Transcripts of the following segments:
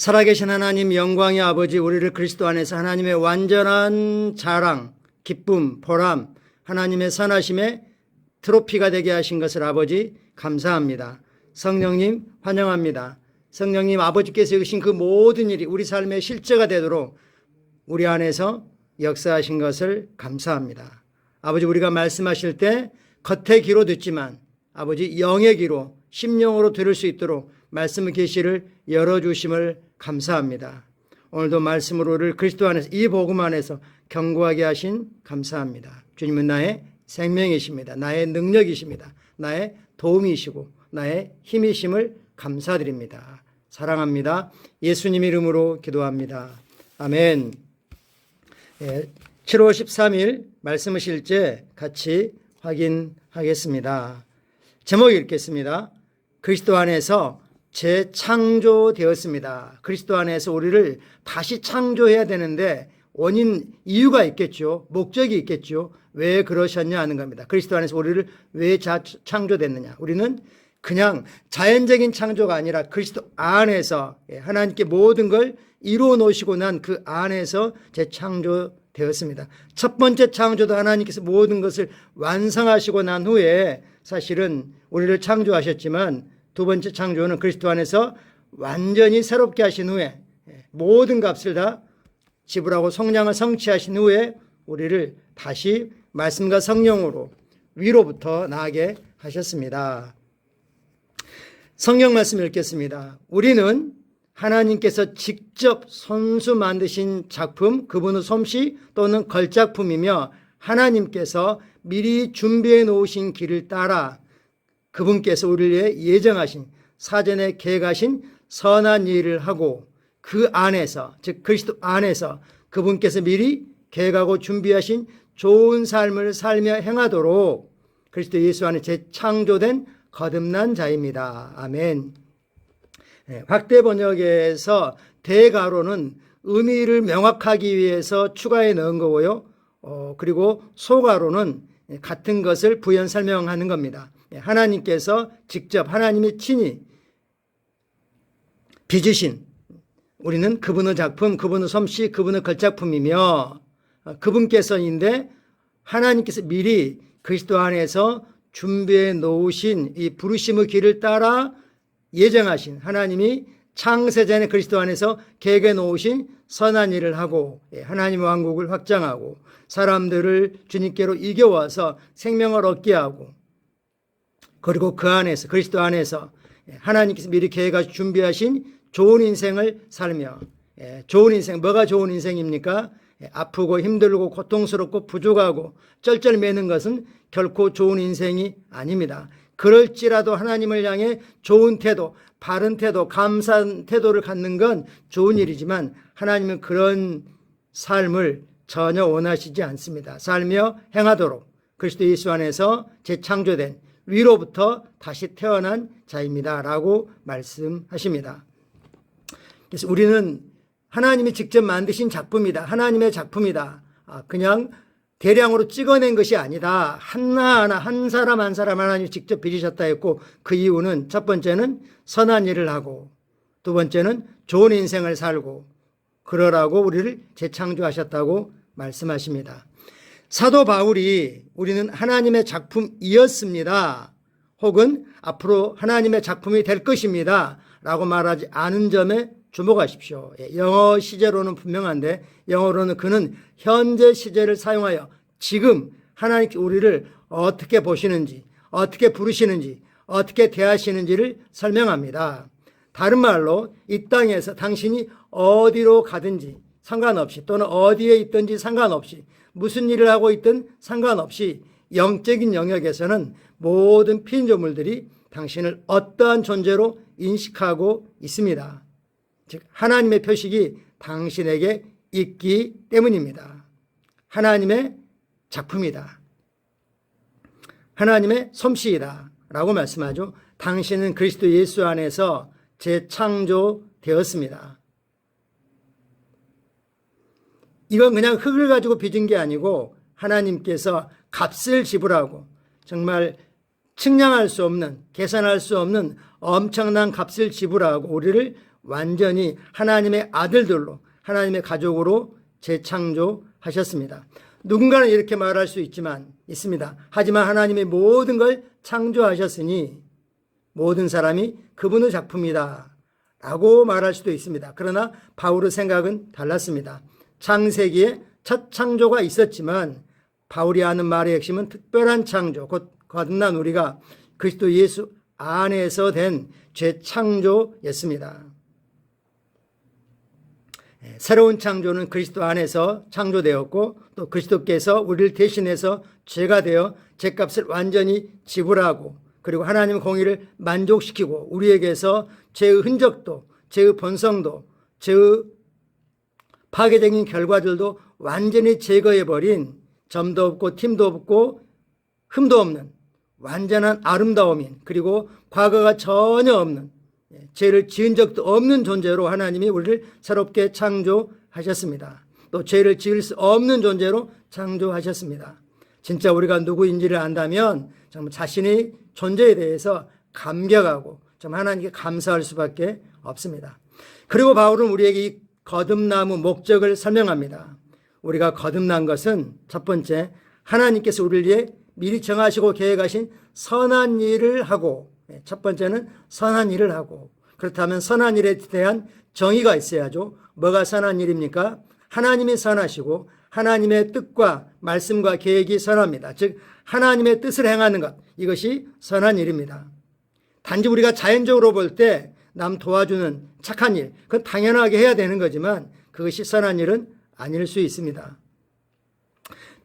살아계신 하나님 영광의 아버지, 우리를 그리스도 안에서 하나님의 완전한 자랑, 기쁨, 보람, 하나님의 선하심의 트로피가 되게 하신 것을 아버지 감사합니다. 성령님 환영합니다. 성령님, 아버지께서 이루신 그 모든 일이 우리 삶의 실제가 되도록 우리 안에서 역사하신 것을 감사합니다. 아버지, 우리가 말씀하실 때 겉의 귀로 듣지만 아버지 영의 귀로 심령으로 들을 수 있도록 말씀의 계시를 열어주심을 감사합니다. 오늘도 말씀으로 우리를 그리스도 안에서, 이 복음 안에서 견고하게 하신 감사합니다. 주님은 나의 생명이십니다. 나의 능력이십니다. 나의 도움이시고 나의 힘이심을 감사드립니다. 사랑합니다. 예수님 이름으로 기도합니다. 아멘. 7월 13일 말씀의 실제 같이 확인하겠습니다. 제목 읽겠습니다. 그리스도 안에서 재창조되었습니다. 그리스도 안에서 우리를 다시 창조해야 되는데 이유가 있겠죠. 목적이 있겠죠. 왜 그러셨냐 하는 겁니다. 그리스도 안에서 우리를 왜 창조됐느냐. 우리는 그냥 자연적인 창조가 아니라 그리스도 안에서 하나님께 모든 걸 이루어 놓으시고 난 그 안에서 재창조되었습니다. 첫 번째 창조도 하나님께서 모든 것을 완성하시고 난 후에 사실은 우리를 창조하셨지만, 두 번째 창조는 그리스도 안에서 완전히 새롭게 하신 후에 모든 값을 다 지불하고 속량을 성취하신 후에 우리를 다시 말씀과 성령으로 위로부터 나아게 하셨습니다. 성경 말씀 읽겠습니다. 우리는 하나님께서 직접 손수 만드신 작품, 그분의 솜씨 또는 걸작품이며 하나님께서 미리 준비해 놓으신 길을 따라 그분께서 우리를 위해 예정하신, 사전에 계획하신 선한 일을 하고 그 안에서, 즉 그리스도 안에서 그분께서 미리 계획하고 준비하신 좋은 삶을 살며 행하도록 그리스도 예수 안에 재창조된 거듭난 자입니다. 아멘. 확대 번역에서 대가로는 의미를 명확하기 위해서 추가해 넣은 거고요. 그리고 소가로는 같은 것을 부연 설명하는 겁니다. 하나님께서 직접, 하나님이 친히 빚으신, 우리는 그분의 작품, 그분의 솜씨, 그분의 걸작품이며 그분께서인데 하나님께서 미리 그리스도 안에서 준비해 놓으신 이 부르심의 길을 따라 예정하신, 하나님이 창세전에 그리스도 안에서 계획해 놓으신 선한 일을 하고 하나님의 왕국을 확장하고 사람들을 주님께로 이겨와서 생명을 얻게 하고, 그리고 그 안에서, 그리스도 안에서 하나님께서 미리 계획하시 준비하신 좋은 인생을 살며, 좋은 인생, 뭐가 좋은 인생입니까? 아프고 힘들고 고통스럽고 부족하고 쩔쩔매는 것은 결코 좋은 인생이 아닙니다. 그럴지라도 하나님을 향해 좋은 태도, 바른 태도, 감사한 태도를 갖는 건 좋은 일이지만 하나님은 그런 삶을 전혀 원하시지 않습니다. 살며 행하도록 그리스도 예수 안에서 재창조된, 위로부터 다시 태어난 자입니다 라고 말씀하십니다. 그래서 우리는 하나님이 직접 만드신 작품이다, 하나님의 작품이다, 그냥 대량으로 찍어낸 것이 아니다, 하나하나 한 사람 한 사람 하나님이 직접 빚으셨다 했고, 그 이유는 첫 번째는 선한 일을 하고 두 번째는 좋은 인생을 살고 그러라고 우리를 재창조하셨다고 말씀하십니다. 사도 바울이 우리는 하나님의 작품이었습니다, 혹은 앞으로 하나님의 작품이 될 것입니다 라고 말하지 않은 점에 주목하십시오. 영어 시제로는 분명한데 영어로는 그는 현재 시제를 사용하여 지금 하나님께 우리를 어떻게 보시는지, 어떻게 부르시는지, 어떻게 대하시는지를 설명합니다. 다른 말로 이 땅에서 당신이 어디로 가든지 상관없이, 또는 어디에 있든지 상관없이, 무슨 일을 하고 있든 상관없이 영적인 영역에서는 모든 피조물들이 당신을 어떠한 존재로 인식하고 있습니다. 즉 하나님의 표식이 당신에게 있기 때문입니다. 하나님의 작품이다, 하나님의 솜씨이다 라고 말씀하죠. 당신은 그리스도 예수 안에서 재창조되었습니다. 이건 그냥 흙을 가지고 빚은 게 아니고 하나님께서 값을 지불하고 정말 측량할 수 없는, 계산할 수 없는 엄청난 값을 지불하고 우리를 완전히 하나님의 아들들로 하나님의 가족으로 재창조하셨습니다. 누군가는 이렇게 말할 수 있습니다. 하지만 하나님이 모든 걸 창조하셨으니 모든 사람이 그분의 작품이다 라고 말할 수도 있습니다. 그러나 바울의 생각은 달랐습니다. 창세기에 첫 창조가 있었지만 바울이 하는 말의 핵심은 특별한 창조, 곧 거듭난 우리가 그리스도 예수 안에서 된 재창조였습니다. 새로운 창조는 그리스도 안에서 창조되었고 또 그리스도께서 우리를 대신해서 죄가 되어 죄값을 완전히 지불하고 그리고 하나님의 공의를 만족시키고 우리에게서 죄의 흔적도 죄의 본성도 죄의 파괴적인 결과들도 완전히 제거해버린 점도 없고 틈도 없고 흠도 없는 완전한 아름다움인 그리고 과거가 전혀 없는 죄를 지은 적도 없는 존재로 하나님이 우리를 새롭게 창조하셨습니다. 또 죄를 지을 수 없는 존재로 창조하셨습니다. 진짜 우리가 누구인지를 안다면 정말 자신의 존재에 대해서 감격하고 좀 하나님께 감사할 수밖에 없습니다. 그리고 바울은 우리에게 이 거듭남의 목적을 설명합니다. 우리가 거듭난 것은 첫 번째 하나님께서 우리를 위해 미리 정하시고 계획하신 선한 일을 하고 첫 번째는 선한 일을 하고 그렇다면 선한 일에 대한 정의가 있어야죠. 뭐가 선한 일입니까? 하나님이 선하시고 하나님의 뜻과 말씀과 계획이 선합니다. 즉 하나님의 뜻을 행하는 것 이것이 선한 일입니다. 단지 우리가 자연적으로 볼 때 남 도와주는 착한 일 그건 당연하게 해야 되는 거지만 그것이 선한 일은 아닐 수 있습니다.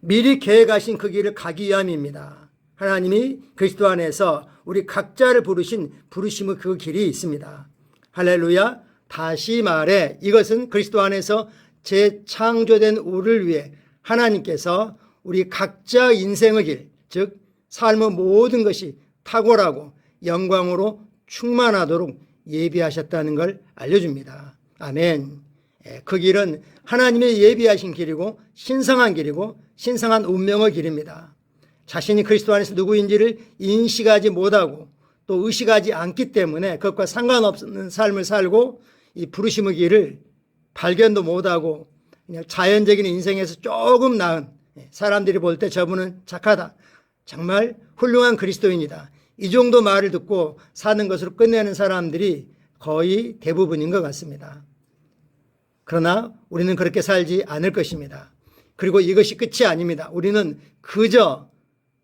미리 계획하신 그 길을 가기 위함입니다. 하나님이 그리스도 안에서 우리 각자를 부르신 부르심의 그 길이 있습니다. 할렐루야. 다시 말해 이것은 그리스도 안에서 재창조된 우리를 위해 하나님께서 우리 각자 인생의 길, 즉 삶의 모든 것이 탁월하고 영광으로 충만하도록 예비하셨다는 걸 알려줍니다. 아멘. 그 길은 하나님의 예비하신 길이고 신성한 길이고 신성한 운명의 길입니다. 자신이 그리스도 안에서 누구인지를 인식하지 못하고 또 의식하지 않기 때문에 그것과 상관없는 삶을 살고 이 부르심의 길을 발견도 못하고 그냥 자연적인 인생에서 조금 나은 사람들이 볼 때 저분은 착하다. 정말 훌륭한 그리스도인이다. 이 정도 말을 듣고 사는 것으로 끝내는 사람들이 거의 대부분인 것 같습니다. 그러나 우리는 그렇게 살지 않을 것입니다. 그리고 이것이 끝이 아닙니다. 우리는 그저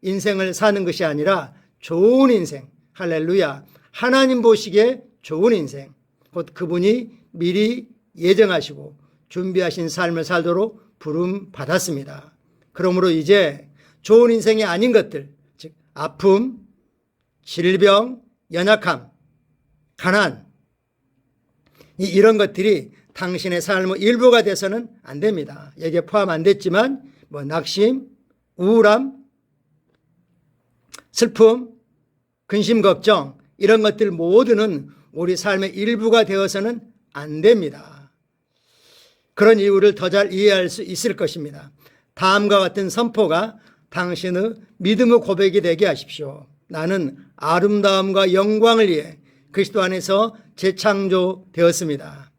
인생을 사는 것이 아니라 좋은 인생, 할렐루야, 하나님 보시기에 좋은 인생, 곧 그분이 미리 예정하시고 준비하신 삶을 살도록 부름 받았습니다. 그러므로 이제 좋은 인생이 아닌 것들, 즉 아픔, 질병, 연약함, 가난, 이런 것들이 당신의 삶의 일부가 돼서는 안 됩니다. 여기에 포함 안 됐지만 낙심, 우울함, 슬픔, 근심, 걱정 이런 것들 모두는 우리 삶의 일부가 되어서는 안 됩니다. 그런 이유를 더 잘 이해할 수 있을 것입니다. 다음과 같은 선포가 당신의 믿음의 고백이 되게 하십시오. 나는 아름다움과 영광을 위해 그리스도 안에서 재창조되었습니다.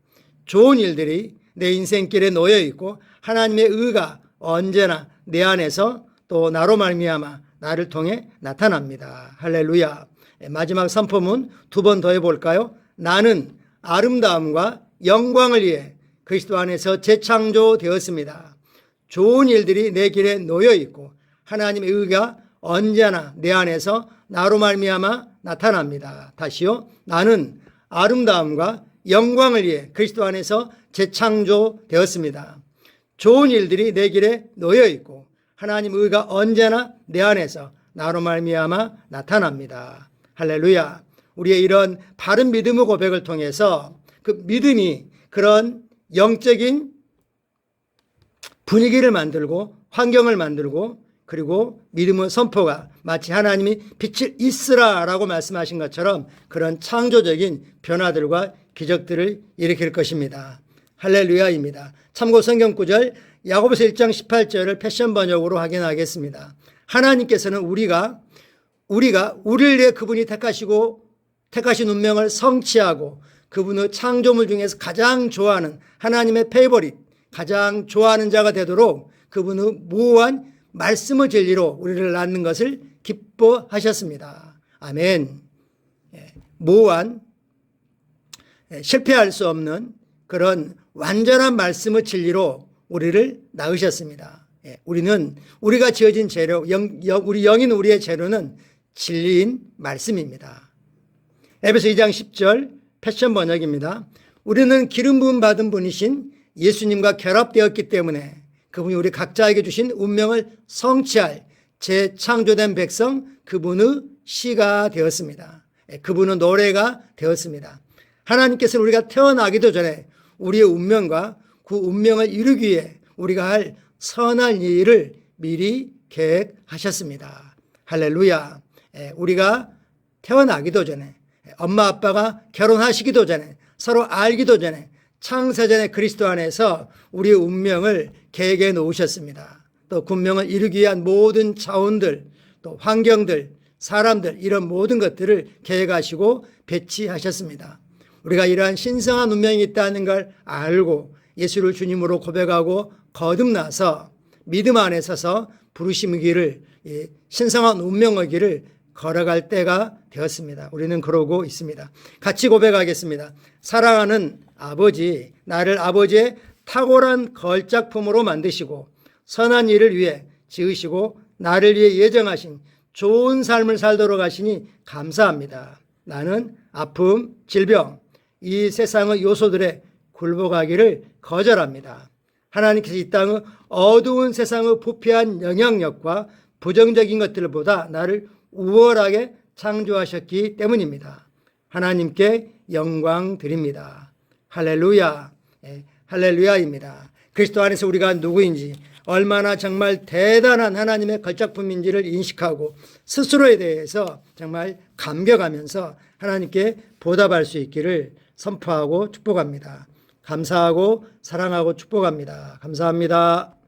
좋은 일들이 내 인생길에 놓여 있고 하나님의 의가 언제나 내 안에서 또 나로 말미암아 나를 통해 나타납니다. 할렐루야. 마지막 선포문 두 번 더 해볼까요? 나는 아름다움과 영광을 위해 그리스도 안에서 재창조되었습니다. 좋은 일들이 내 길에 놓여 있고 하나님의 의가 언제나 내 안에서 나로 말미암아 나타납니다. 다시요. 나는 아름다움과 영광을 위해 그리스도 안에서 재창조되었습니다. 좋은 일들이 내 길에 놓여 있고 하나님의 의가 언제나 내 안에서 나로 말미암아 나타납니다. 할렐루야. 우리의 이런 바른 믿음의 고백을 통해서 그 믿음이 그런 영적인 분위기를 만들고 환경을 만들고 그리고 믿음의 선포가 마치 하나님이 빛을 있으라라고 말씀하신 것처럼 그런 창조적인 변화들과 기적들을 일으킬 것입니다. 할렐루야입니다. 참고 성경 구절 야고보서 1장 18절을 패션 번역으로 확인하겠습니다. 하나님께서는 우리가 우리를 위해 그분이 택하신 운명을 성취하고 그분의 창조물 중에서 가장 좋아하는 하나님의 페이보릿, 가장 좋아하는 자가 되도록 그분의 무한 말씀의 진리로 우리를 낳는 것을 기뻐하셨습니다. 아멘. 무한 실패할 수 없는 그런 완전한 말씀의 진리로 우리를 낳으셨습니다. 우리는 우리가 지어진 재료, 우리 영인 우리의 재료는 진리인 말씀입니다. 에베소 2장 10절 패션 번역입니다. 우리는 기름 부음 받은 분이신 예수님과 결합되었기 때문에 그분이 우리 각자에게 주신 운명을 성취할 재창조된 백성, 그분의 시가 되었습니다. 그분의 노래가 되었습니다. 하나님께서는 우리가 태어나기도 전에 우리의 운명과 그 운명을 이루기 위해 우리가 할 선한 일을 미리 계획하셨습니다. 할렐루야. 우리가 태어나기도 전에, 엄마 아빠가 결혼하시기도 전에, 서로 알기도 전에 창세전에 그리스도 안에서 우리의 운명을 계획해 놓으셨습니다. 또 운명을 이루기 위한 모든 자원들, 또 환경들, 사람들, 이런 모든 것들을 계획하시고 배치하셨습니다. 우리가 이러한 신성한 운명이 있다는 걸 알고 예수를 주님으로 고백하고 거듭나서 믿음 안에 서서 부르심의 길을, 신성한 운명의 길을 걸어갈 때가 되었습니다. 우리는 그러고 있습니다. 같이 고백하겠습니다. 사랑하는 아버지, 나를 아버지의 탁월한 걸작품으로 만드시고 선한 일을 위해 지으시고 나를 위해 예정하신 좋은 삶을 살도록 하시니 감사합니다. 나는 아픔, 질병, 이 세상의 요소들에 굴복하기를 거절합니다. 하나님께서 이 땅의 어두운 세상의 부패한 영향력과 부정적인 것들보다 나를 우월하게 창조하셨기 때문입니다. 하나님께 영광 드립니다. 할렐루야. 할렐루야입니다. 그리스도 안에서 우리가 누구인지, 얼마나 정말 대단한 하나님의 걸작품인지를 인식하고 스스로에 대해서 정말 감격하면서 하나님께 보답할 수 있기를 선포하고 축복합니다. 감사하고 사랑하고 축복합니다. 감사합니다.